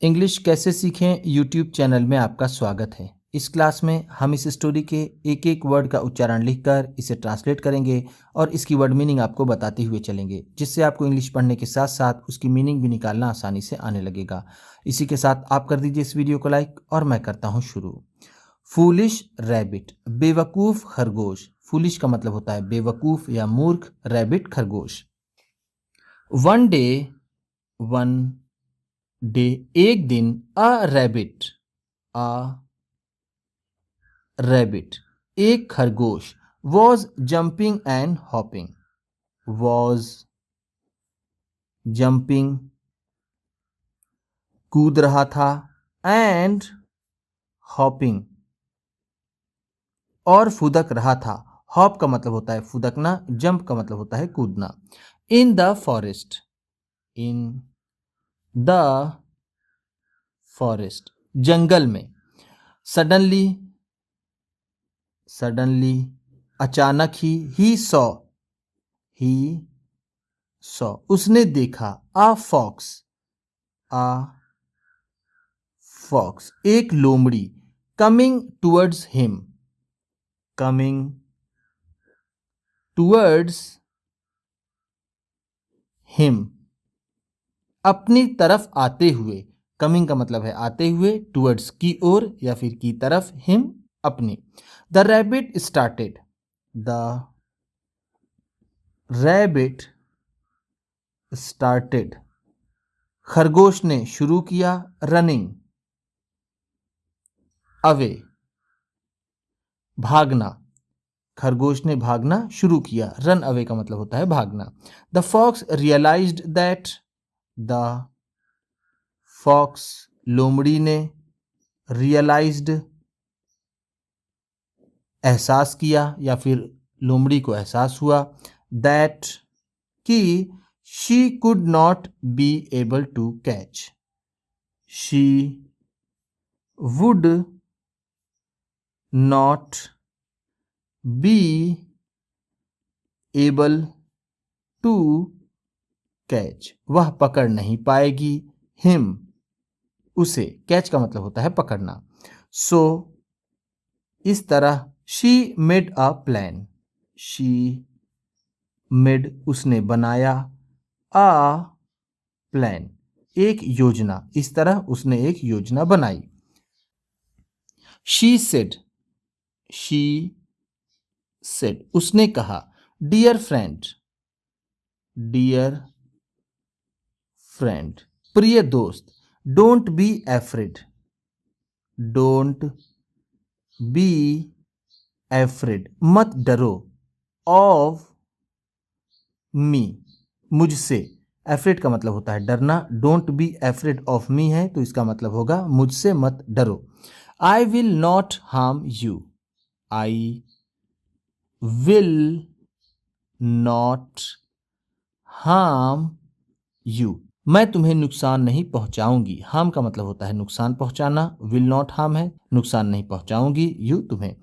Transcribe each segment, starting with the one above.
English कैसे सीखें YouTube channel में आपका स्वागत है। इस क्लास में हम इस स्टोरी के एक एक वर्ड का उच्चारण लिखकर इसे ट्रांसलेट करेंगे और इसकी वर्ड मीनिंग आपको बताते हुए चलेंगे, जिससे आपको इंग्लिश पढ़ने के साथ साथ उसकी मीनिंग भी निकालना आसानी से आने लगेगा। इसी के साथ आप कर दीजिए इस वीडियो को लाइक और मैं करता हूँ शुरू। फूलिश रैबिट, बेवकूफ़ खरगोश। फूलिश का मतलब होता है बेवकूफ़ या मूर्ख, रैबिट खरगोश। वन डे, वन डे एक दिन, अ रैबिट एक खरगोश, was jumping and hopping, was jumping कूद रहा था, एंड हॉपिंग और फुदक रहा था। हॉप का मतलब होता है फुदकना, जंप का मतलब होता है कूदना। In the forest, in the forest जंगल में। सडनली, सडनली अचानक ही ही सॉ उसने देखा, अ फॉक्स एक लोमड़ी, coming towards him, coming towards him अपनी तरफ आते हुए। कमिंग का मतलब है आते हुए, टूवर्ड्स की ओर या फिर की तरफ, हिम अपनी। The rabbit started, the rabbit started खरगोश ने शुरू किया, रनिंग अवे भागना। खरगोश ने भागना शुरू किया, रन अवे का मतलब होता है भागना। The fox realised that, the fox लोमड़ी ने, रियलाइज्ड एहसास किया या फिर लोमड़ी को एहसास हुआ, दैट कि she could not be able to catch, she would not be able to catch वह पकड़ नहीं पाएगी, हिम उसे। कैच का मतलब होता है पकड़ना। सो इस तरह, she made a plan, she made उसने बनाया, अ प्लान एक योजना। इस तरह उसने एक योजना बनाई। शी सेड, शी सेड उसने कहा, डियर फ्रेंड, डियर फ्रेंड प्रिय दोस्त, don't be afraid, don't be afraid मत डरो, ऑफ मी मुझसे। एफ्रेड का मतलब होता है डरना, don't be afraid of me है तो इसका मतलब होगा मुझसे मत डरो। I will not harm you, I will not harm you मैं तुम्हें नुकसान नहीं पहुंचाऊंगी। हार्म का मतलब होता है नुकसान पहुंचाना, विल नॉट हार्म है नुकसान नहीं पहुंचाऊंगी, यू तुम्हें।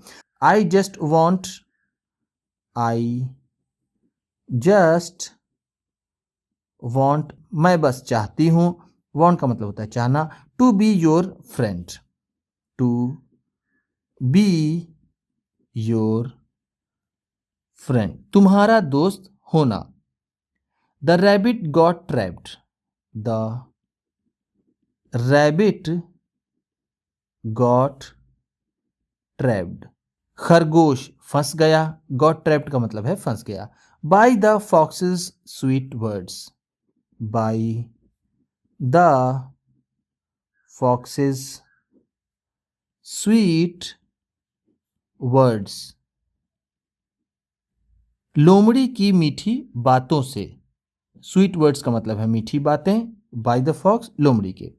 I just want, I just want मैं बस चाहती हूँ, वॉन्ट का मतलब होता है चाहना, to be your friend, to be your friend तुम्हारा दोस्त होना। The rabbit got trapped, the rabbit got trapped खरगोश फंस गया, गॉट ट्रैप्ड का मतलब है फंस गया। By the foxes sweet words, by the foxes sweet words लोमड़ी की मीठी बातों से। स्वीट वर्ड्स का मतलब है मीठी बातें, बाय द फॉक्स लोमड़ी के।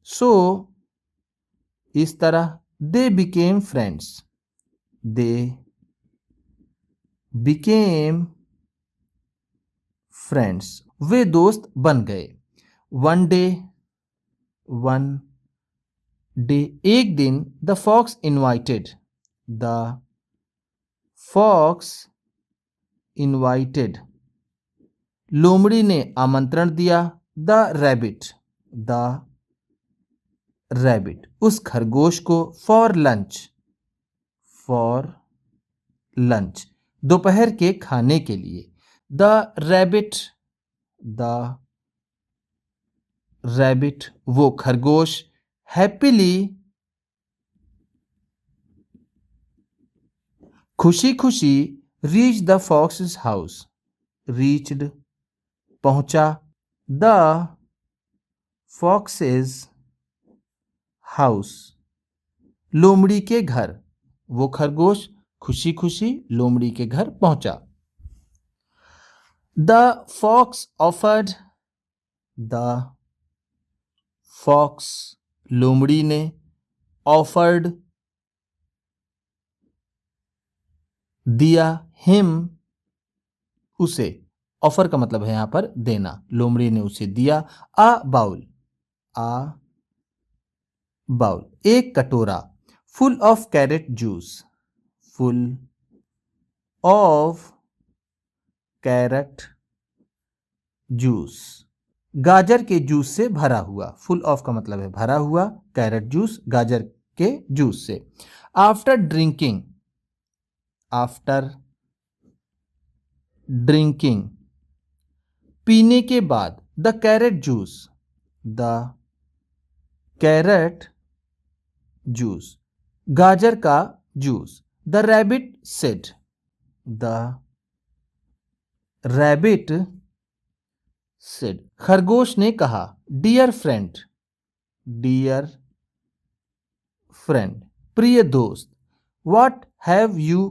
सो इस तरह, they became friends, they became friends वे दोस्त बन गए। वन डे, वन डे एक दिन, the fox invited, the fox invited लोमड़ी ने आमंत्रण दिया, द रैबिट, द रैबिट उस खरगोश को फॉर लंच दोपहर के खाने के लिए। द रैबिट वो खरगोश हैप्पीली खुशी खुशी reach the fox house reached पहुंचा द फॉक्सेस हाउस लोमड़ी के घर। वो खरगोश खुशी खुशी लोमड़ी के घर पहुंचा। द फॉक्स लोमड़ी ने ऑफर्ड दिया हिम उसे। ऑफर का मतलब है यहां पर देना। लोमड़ी ने उसे दिया आ बाउल एक कटोरा फुल ऑफ कैरेट जूस गाजर के जूस से भरा हुआ। फुल ऑफ का मतलब है भरा हुआ, कैरेट जूस गाजर के जूस से। आफ्टर ड्रिंकिंग पीने के बाद द कैरेट जूस गाजर का जूस। द रैबिट सेड खरगोश ने कहा डियर फ्रेंड प्रिय दोस्त। व्हाट हैव यू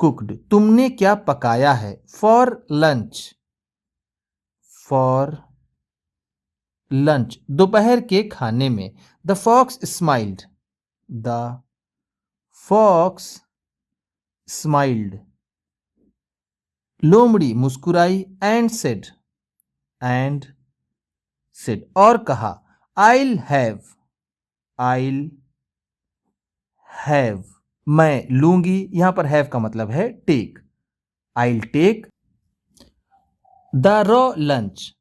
कुक्ड तुमने क्या पकाया है। फॉर लंच दोपहर के खाने में। द फॉक्स स्माइल्ड लोमड़ी मुस्कुराई एंड सेड और कहा I'll have मैं लूंगी। यहां पर हैव का मतलब है take. I'll take the raw lunch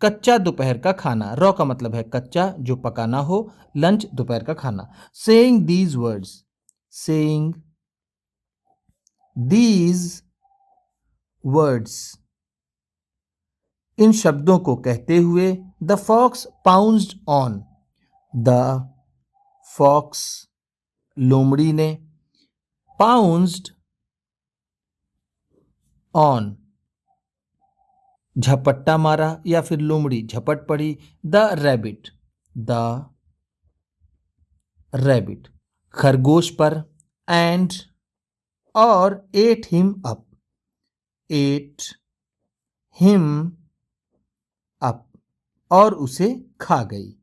कच्चा दोपहर का खाना। रॉ का मतलब है कच्चा जो पकाना हो, लंच दोपहर का खाना। saying these words इन शब्दों को कहते हुए द फॉक्स पाउंस्ड ऑन लोमड़ी ने पाउंस्ड ऑन झपट्टा मारा या फिर लोमड़ी झपट पड़ी। द रैबिट खरगोश पर एंड और एट हिम अप और उसे खा गई।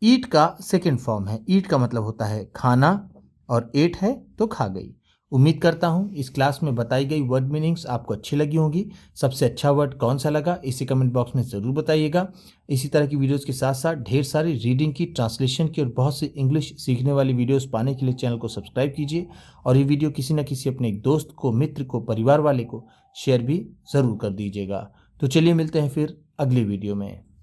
ईट का सेकेंड फॉर्म है। ईट का मतलब होता है खाना और एट है तो खा गई। उम्मीद करता हूं इस क्लास में बताई गई वर्ड मीनिंग्स आपको अच्छी लगी होंगी। सबसे अच्छा वर्ड कौन सा लगा इसी कमेंट बॉक्स में ज़रूर बताइएगा। इसी तरह की वीडियोस के साथ साथ ढेर सारी रीडिंग की, ट्रांसलेशन की और बहुत सी इंग्लिश सीखने वाली वीडियोस पाने के लिए चैनल को सब्सक्राइब कीजिए। और ये वीडियो किसी न किसी अपने एक दोस्त को, मित्र को, परिवार वाले को शेयर भी ज़रूर कर दीजिएगा। तो चलिए मिलते हैं फिर अगली वीडियो में।